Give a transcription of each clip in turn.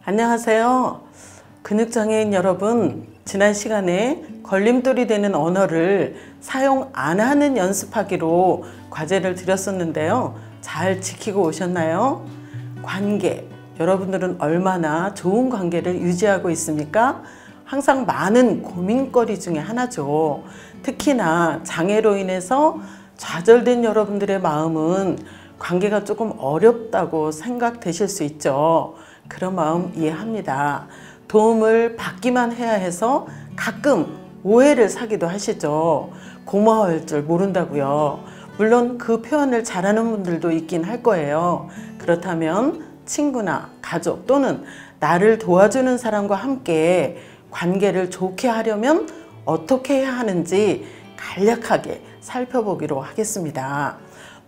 안녕하세요. 근육장애인 여러분, 지난 시간에 걸림돌이 되는 언어를 사용 안 하는 연습하기로 과제를 드렸었는데요. 잘 지키고 오셨나요? 관계, 여러분들은 얼마나 좋은 관계를 유지하고 있습니까? 항상 많은 고민거리 중에 하나죠. 특히나 장애로 인해서 좌절된 여러분들의 마음은 관계가 조금 어렵다고 생각되실 수 있죠. 그런 마음 이해합니다. 도움을 받기만 해야 해서 가끔 오해를 사기도 하시죠. 고마워할 줄 모른다고요. 물론 그 표현을 잘하는 분들도 있긴 할 거예요. 그렇다면 친구나 가족 또는 나를 도와주는 사람과 함께 관계를 좋게 하려면 어떻게 해야 하는지 간략하게 살펴보기로 하겠습니다.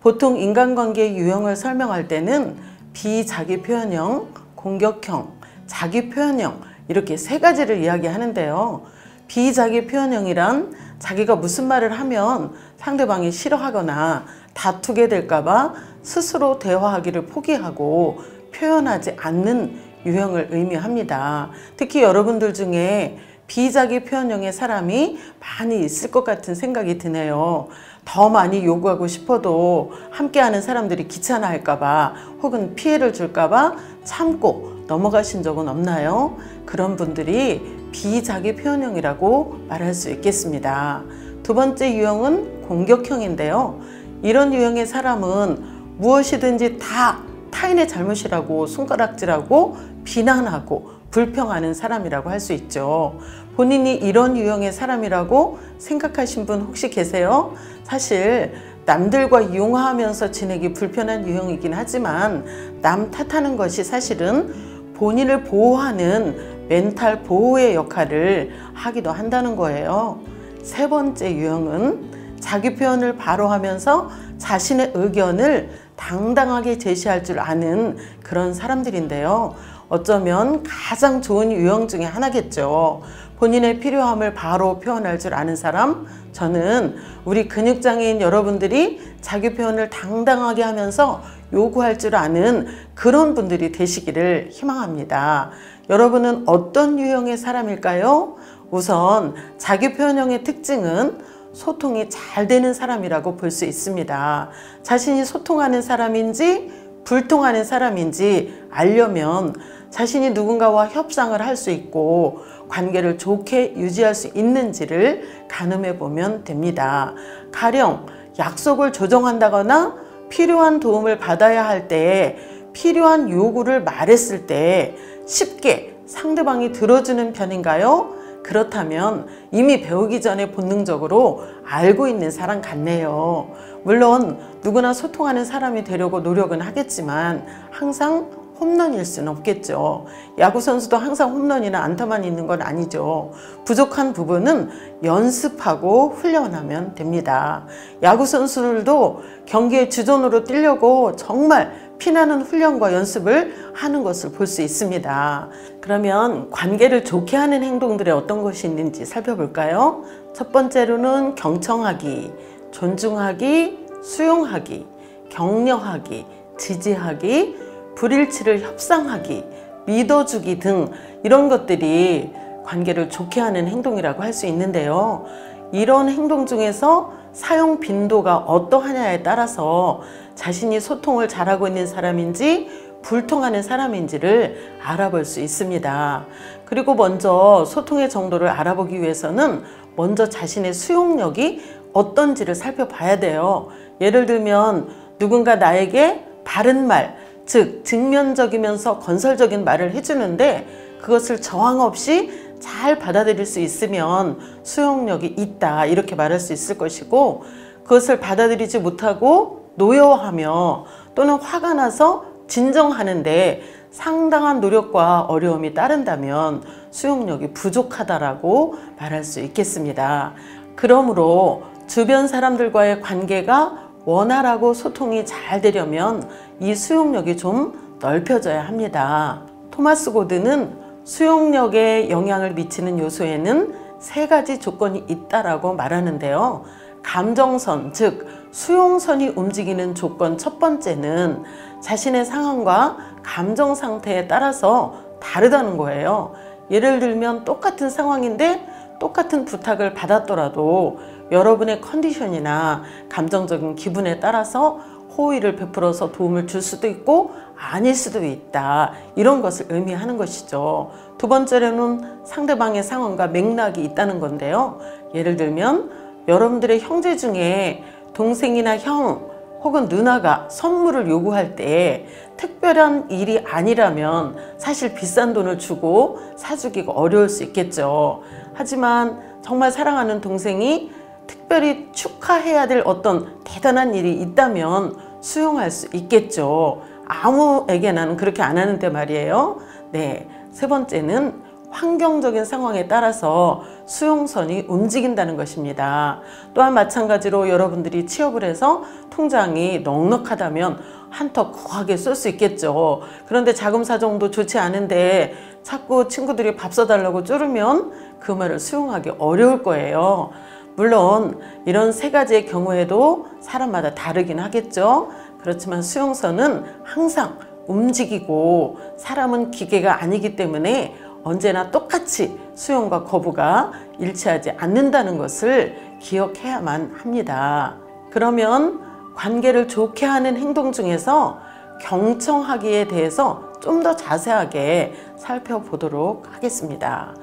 보통 인간관계의 유형을 설명할 때는 비자기 표현형, 공격형, 자기 표현형 이렇게 세 가지를 이야기하는데요. 비자기 표현형이란 자기가 무슨 말을 하면 상대방이 싫어하거나 다투게 될까봐 스스로 대화하기를 포기하고 표현하지 않는 유형을 의미합니다. 특히 여러분들 중에 비자기 표현형의 사람이 많이 있을 것 같은 생각이 드네요. 더 많이 요구하고 싶어도 함께하는 사람들이 귀찮아할까봐 혹은 피해를 줄까봐 참고 넘어가신 적은 없나요? 그런 분들이 비자기 표현형이라고 말할 수 있겠습니다. 두 번째 유형은 공격형인데요. 이런 유형의 사람은 무엇이든지 다 타인의 잘못이라고 손가락질하고 비난하고 불평하는 사람이라고 할 수 있죠. 본인이 이런 유형의 사람이라고 생각하신 분 혹시 계세요? 사실 남들과 융화하면서 지내기 불편한 유형이긴 하지만 남 탓하는 것이 사실은 본인을 보호하는 멘탈 보호의 역할을 하기도 한다는 거예요. 세 번째 유형은 자기 표현을 바로 하면서 자신의 의견을 당당하게 제시할 줄 아는 그런 사람들인데요. 어쩌면 가장 좋은 유형 중에 하나겠죠. 본인의 필요함을 바로 표현할 줄 아는 사람, 저는 우리 근육장애인 여러분들이 자기 표현을 당당하게 하면서 요구할 줄 아는 그런 분들이 되시기를 희망합니다. 여러분은 어떤 유형의 사람일까요? 우선 자기 표현형의 특징은 소통이 잘 되는 사람이라고 볼 수 있습니다. 자신이 소통하는 사람인지 불통하는 사람인지 알려면 자신이 누군가와 협상을 할 수 있고 관계를 좋게 유지할 수 있는지를 가늠해 보면 됩니다. 가령 약속을 조정한다거나 필요한 도움을 받아야 할 때 필요한 요구를 말했을 때 쉽게 상대방이 들어주는 편인가요? 그렇다면 이미 배우기 전에 본능적으로 알고 있는 사람 같네요. 물론 누구나 소통하는 사람이 되려고 노력은 하겠지만 항상 홈런일 수는 없겠죠. 야구선수도 항상 홈런이나 안타만 있는 건 아니죠. 부족한 부분은 연습하고 훈련하면 됩니다. 야구선수들도 경기의 주전으로 뛰려고 정말 피나는 훈련과 연습을 하는 것을 볼 수 있습니다. 그러면 관계를 좋게 하는 행동들에 어떤 것이 있는지 살펴볼까요? 첫 번째로는 경청하기, 존중하기, 수용하기, 격려하기, 지지하기, 불일치를 협상하기, 믿어주기 등 이런 것들이 관계를 좋게 하는 행동이라고 할 수 있는데요. 이런 행동 중에서 사용 빈도가 어떠하냐에 따라서 자신이 소통을 잘하고 있는 사람인지 불통하는 사람인지를 알아볼 수 있습니다. 그리고 먼저 소통의 정도를 알아보기 위해서는 먼저 자신의 수용력이 어떤지를 살펴봐야 돼요. 예를 들면 누군가 나에게 바른 말, 즉 직면적이면서 건설적인 말을 해주는데 그것을 저항 없이 잘 받아들일 수 있으면 수용력이 있다 이렇게 말할 수 있을 것이고, 그것을 받아들이지 못하고 노여워하며 또는 화가 나서 진정하는데 상당한 노력과 어려움이 따른다면 수용력이 부족하다라고 말할 수 있겠습니다. 그러므로 주변 사람들과의 관계가 원활하고 소통이 잘 되려면 이 수용력이 좀 넓혀져야 합니다. 토마스 고든은 수용력에 영향을 미치는 요소에는 세 가지 조건이 있다라고 말하는데요. 감정선, 즉 수용선이 움직이는 조건 첫 번째는 자신의 상황과 감정 상태에 따라서 다르다는 거예요. 예를 들면 똑같은 상황인데 똑같은 부탁을 받았더라도 여러분의 컨디션이나 감정적인 기분에 따라서 호의를 베풀어서 도움을 줄 수도 있고 아닐 수도 있다. 이런 것을 의미하는 것이죠. 두 번째로는 상대방의 상황과 맥락이 있다는 건데요. 예를 들면 여러분들의 형제 중에 동생이나 형 혹은 누나가 선물을 요구할 때 특별한 일이 아니라면 사실 비싼 돈을 주고 사주기가 어려울 수 있겠죠. 하지만 정말 사랑하는 동생이 특별히 축하해야 될 어떤 대단한 일이 있다면 수용할 수 있겠죠. 아무에게나는 그렇게 안 하는데 말이에요. 네, 세 번째는 환경적인 상황에 따라서 수용선이 움직인다는 것입니다. 또한 마찬가지로 여러분들이 취업을 해서 통장이 넉넉하다면 한턱 거하게 쏠 수 있겠죠. 그런데 자금 사정도 좋지 않은데 자꾸 친구들이 밥 사달라고 쪼르면 그 말을 수용하기 어려울 거예요. 물론 이런 세 가지의 경우에도 사람마다 다르긴 하겠죠. 그렇지만 수용선은 항상 움직이고 사람은 기계가 아니기 때문에 언제나 똑같이 수용과 거부가 일치하지 않는다는 것을 기억해야만 합니다. 그러면 관계를 좋게 하는 행동 중에서 경청하기에 대해서 좀 더 자세하게 살펴보도록 하겠습니다.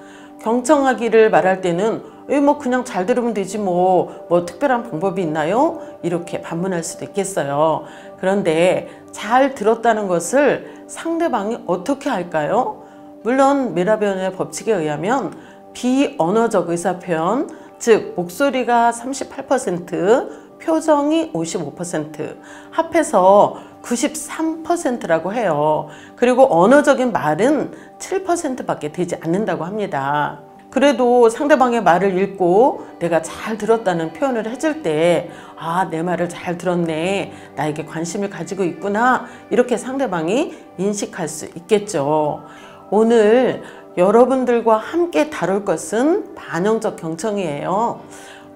경청하기를 말할 때는 뭐 그냥 잘 들으면 되지 뭐 특별한 방법이 있나요? 이렇게 반문할 수도 있겠어요. 그런데 잘 들었다는 것을 상대방이 어떻게 할까요? 물론 메라비언의 법칙에 의하면 비언어적 의사표현, 즉 목소리가 38%, 표정이 55%, 합해서 93%라고 해요. 그리고 언어적인 말은 7%밖에 되지 않는다고 합니다. 그래도 상대방의 말을 읽고 내가 잘 들었다는 표현을 해줄 때 아, 내 말을 잘 들었네, 나에게 관심을 가지고 있구나, 이렇게 상대방이 인식할 수 있겠죠. 오늘 여러분들과 함께 다룰 것은 반영적 경청이에요.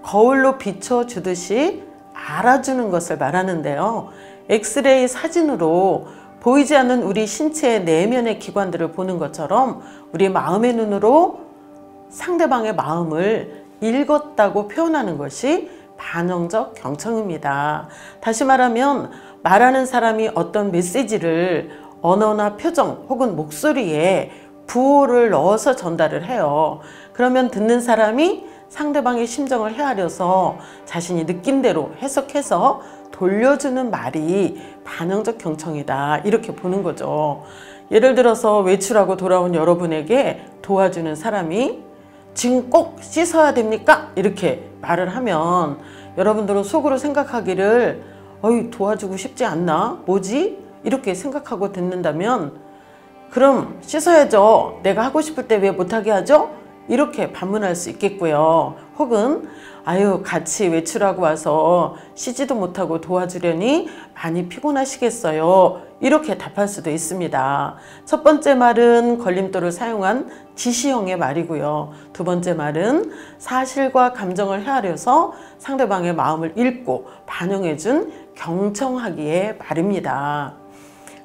거울로 비춰주듯이 알아주는 것을 말하는데요. 엑스레이 사진으로 보이지 않는 우리 신체의 내면의 기관들을 보는 것처럼 우리 마음의 눈으로 상대방의 마음을 읽었다고 표현하는 것이 반영적 경청입니다. 다시 말하면 말하는 사람이 어떤 메시지를 언어나 표정 혹은 목소리에 부호를 넣어서 전달을 해요. 그러면 듣는 사람이 상대방의 심정을 헤아려서 자신이 느낀 대로 해석해서 돌려주는 말이 반영적 경청이다, 이렇게 보는 거죠. 예를 들어서 외출하고 돌아온 여러분에게 도와주는 사람이 지금 꼭 씻어야 됩니까? 이렇게 말을 하면 여러분들은 속으로 생각하기를 어이, 도와주고 싶지 않나? 뭐지? 이렇게 생각하고 듣는다면 그럼 씻어야죠. 내가 하고 싶을 때 왜 못하게 하죠? 이렇게 반문할 수 있겠고요. 혹은 아유, 같이 외출하고 와서 씻지도 못하고 도와주려니 많이 피곤하시겠어요, 이렇게 답할 수도 있습니다. 첫 번째 말은 걸림돌을 사용한 지시형의 말이고요. 두 번째 말은 사실과 감정을 헤아려서 상대방의 마음을 읽고 반영해준 경청하기의 말입니다.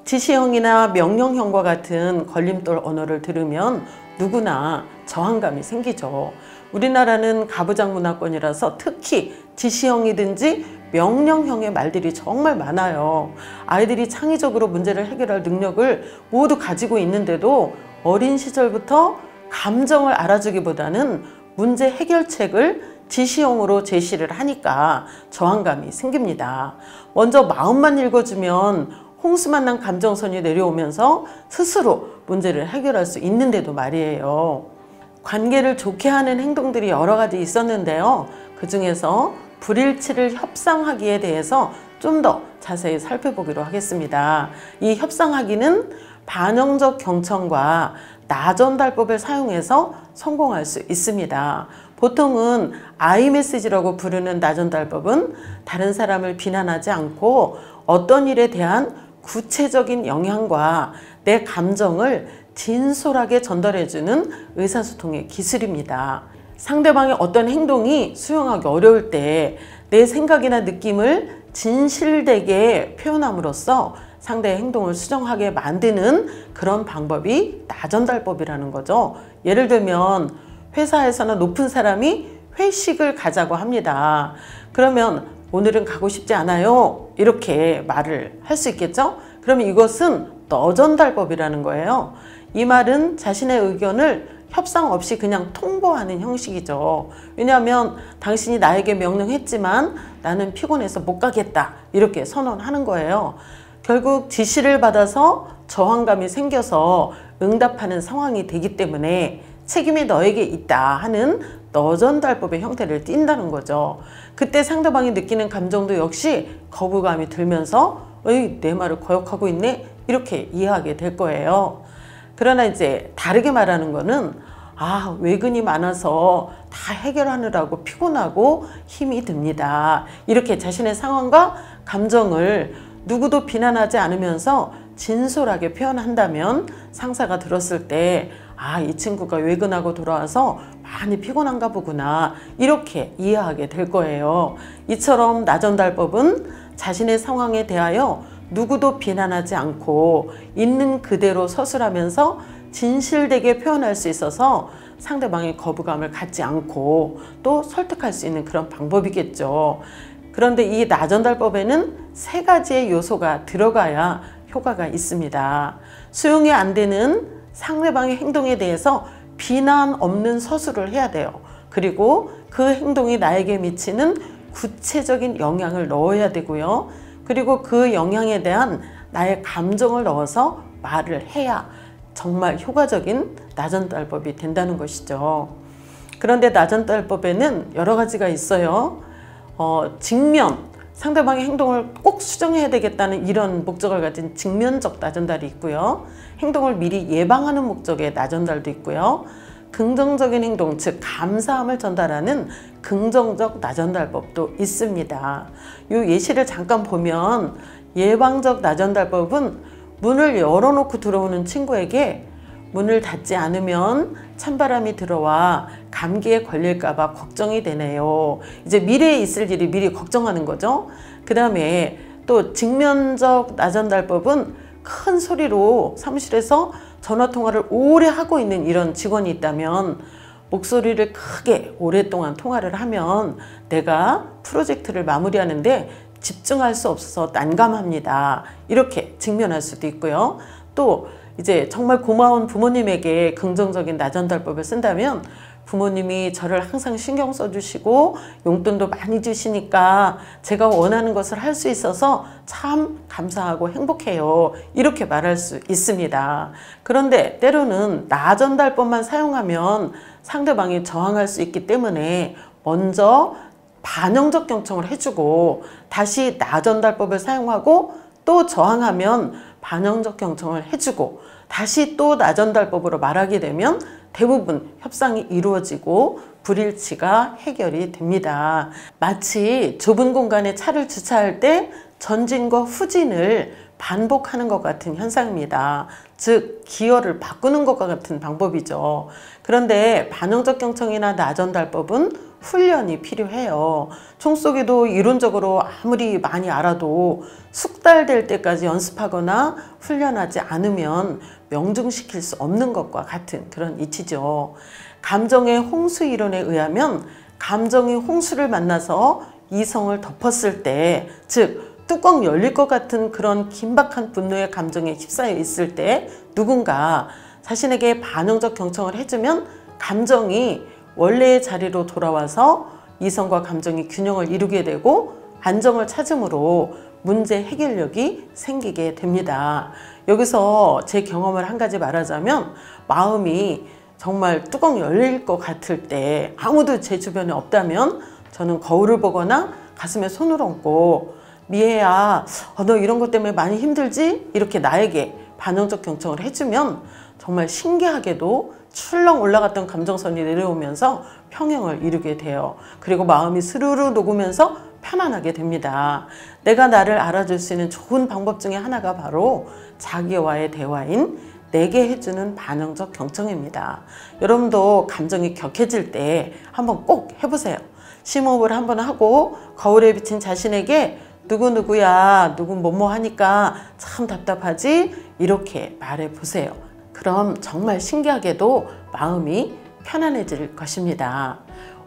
지시형이나 명령형과 같은 걸림돌 언어를 들으면 누구나 저항감이 생기죠. 우리나라는 가부장 문화권이라서 특히 지시형이든지 명령형의 말들이 정말 많아요. 아이들이 창의적으로 문제를 해결할 능력을 모두 가지고 있는데도 어린 시절부터 감정을 알아주기보다는 문제 해결책을 지시형으로 제시를 하니까 저항감이 생깁니다. 먼저 마음만 읽어주면 홍수만 난 감정선이 내려오면서 스스로 문제를 해결할 수 있는데도 말이에요. 관계를 좋게 하는 행동들이 여러 가지 있었는데요. 그 중에서 불일치를 협상하기에 대해서 좀 더 자세히 살펴보기로 하겠습니다. 이 협상하기는 반영적 경청과 나전달법을 사용해서 성공할 수 있습니다. 보통은 아이메시지라고 부르는 나전달법은 다른 사람을 비난하지 않고 어떤 일에 대한 구체적인 영향과 내 감정을 진솔하게 전달해주는 의사소통의 기술입니다. 상대방의 어떤 행동이 수용하기 어려울 때 내 생각이나 느낌을 진실되게 표현함으로써 상대의 행동을 수정하게 만드는 그런 방법이 나전달법이라는 거죠. 예를 들면 회사에서는 높은 사람이 회식을 가자고 합니다. 그러면 오늘은 가고 싶지 않아요. 이렇게 말을 할 수 있겠죠? 그러면 이것은 너전달법이라는 거예요. 이 말은 자신의 의견을 협상 없이 그냥 통보하는 형식이죠. 왜냐하면 당신이 나에게 명령했지만 나는 피곤해서 못 가겠다. 이렇게 선언하는 거예요. 결국 지시를 받아서 저항감이 생겨서 응답하는 상황이 되기 때문에 책임이 너에게 있다 하는 너전달법의 형태를 띈다는 거죠. 그때 상대방이 느끼는 감정도 역시 거부감이 들면서 에이, 내 말을 거역하고 있네? 이렇게 이해하게 될 거예요. 그러나 이제 다르게 말하는 거는 외근이 많아서 다 해결하느라고 피곤하고 힘이 듭니다. 이렇게 자신의 상황과 감정을 누구도 비난하지 않으면서 진솔하게 표현한다면 상사가 들었을 때 이 친구가 외근하고 돌아와서 많이 피곤한가 보구나 이렇게 이해하게 될 거예요. 이처럼 나전달법은 자신의 상황에 대하여 누구도 비난하지 않고 있는 그대로 서술하면서 진실되게 표현할 수 있어서 상대방의 거부감을 갖지 않고 또 설득할 수 있는 그런 방법이겠죠. 그런데 이 나전달법에는 3가지의 요소가 들어가야 효과가 있습니다. 수용이 안 되는 상대방의 행동에 대해서 비난 없는 서술을 해야 돼요. 그리고 그 행동이 나에게 미치는 구체적인 영향을 넣어야 되고요. 그리고 그 영향에 대한 나의 감정을 넣어서 말을 해야 정말 효과적인 나전달법이 된다는 것이죠. 그런데 나전달법에는 여러 가지가 있어요. 직면, 상대방의 행동을 꼭 수정해야 되겠다는 이런 목적을 가진 직면적 나전달이 있고요. 행동을 미리 예방하는 목적의 나전달도 있고요. 긍정적인 행동, 즉 감사함을 전달하는 긍정적 나전달법도 있습니다. 이 예시를 잠깐 보면 예방적 나전달법은 문을 열어놓고 들어오는 친구에게 문을 닫지 않으면 찬바람이 들어와 감기에 걸릴까 봐 걱정이 되네요. 이제 미래에 있을 일이 미리 걱정하는 거죠. 그 다음에 또 직면적 나전달법은 큰 소리로 사무실에서 전화통화를 오래 하고 있는 이런 직원이 있다면 목소리를 크게 오랫동안 통화를 하면 내가 프로젝트를 마무리하는데 집중할 수 없어서 난감합니다. 이렇게 직면할 수도 있고요. 또 이제 정말 고마운 부모님에게 긍정적인 나전달법을 쓴다면 부모님이 저를 항상 신경 써주시고 용돈도 많이 주시니까 제가 원하는 것을 할 수 있어서 참 감사하고 행복해요. 이렇게 말할 수 있습니다. 그런데 때로는 나전달법만 사용하면 상대방이 저항할 수 있기 때문에 먼저 반영적 경청을 해주고 다시 나전달법을 사용하고 또 저항하면 반영적 경청을 해주고 다시 또 나전달법으로 말하게 되면 대부분 협상이 이루어지고 불일치가 해결이 됩니다. 마치 좁은 공간에 차를 주차할 때 전진과 후진을 반복하는 것 같은 현상입니다. 즉 기어를 바꾸는 것과 같은 방법이죠. 그런데 반영적 경청이나 나전달법은 훈련이 필요해요. 총쏘기도 이론적으로 아무리 많이 알아도 숙달될 때까지 연습하거나 훈련하지 않으면 명중시킬 수 없는 것과 같은 그런 이치죠. 감정의 홍수 이론에 의하면 감정이 홍수를 만나서 이성을 덮었을 때, 즉 뚜껑 열릴 것 같은 그런 긴박한 분노의 감정에 휩싸여 있을 때 누군가 자신에게 반영적 경청을 해주면 감정이 원래의 자리로 돌아와서 이성과 감정이 균형을 이루게 되고 안정을 찾음으로 문제 해결력이 생기게 됩니다. 여기서 제 경험을 한 가지 말하자면 마음이 정말 뚜껑 열릴 것 같을 때 아무도 제 주변에 없다면 저는 거울을 보거나 가슴에 손을 얹고 미애야, 너 이런 것 때문에 많이 힘들지? 이렇게 나에게 반영적 경청을 해주면 정말 신기하게도 출렁 올라갔던 감정선이 내려오면서 평형을 이루게 돼요. 그리고 마음이 스르르 녹으면서 편안하게 됩니다. 내가 나를 알아줄 수 있는 좋은 방법 중에 하나가 바로 자기와의 대화인 내게 해주는 반영적 경청입니다. 여러분도 감정이 격해질 때 한번 꼭 해보세요. 심호흡을 한번 하고 거울에 비친 자신에게 누구누구야, 누구 뭐뭐 하니까 참 답답하지? 이렇게 말해 보세요. 그럼 정말 신기하게도 마음이 편안해질 것입니다.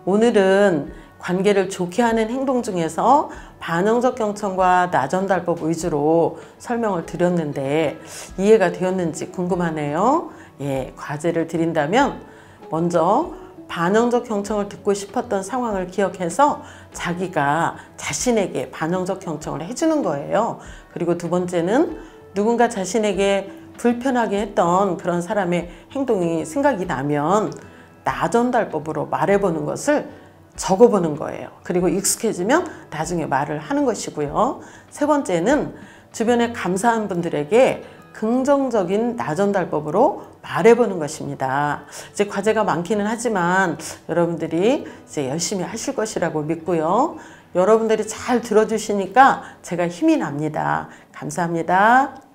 오늘은 관계를 좋게 하는 행동 중에서 반응적 경청과 나전달법 위주로 설명을 드렸는데 이해가 되었는지 궁금하네요. 예, 과제를 드린다면 먼저 반응적 경청을 듣고 싶었던 상황을 기억해서 자기가 자신에게 반응적 경청을 해주는 거예요. 그리고 두 번째는 누군가 자신에게 불편하게 했던 그런 사람의 행동이 생각이 나면 나전달법으로 말해보는 것을 적어보는 거예요. 그리고 익숙해지면 나중에 말을 하는 것이고요. 세 번째는 주변에 감사한 분들에게 긍정적인 나전달법으로 말해보는 것입니다. 이제 과제가 많기는 하지만 여러분들이 이제 열심히 하실 것이라고 믿고요. 여러분들이 잘 들어주시니까 제가 힘이 납니다. 감사합니다.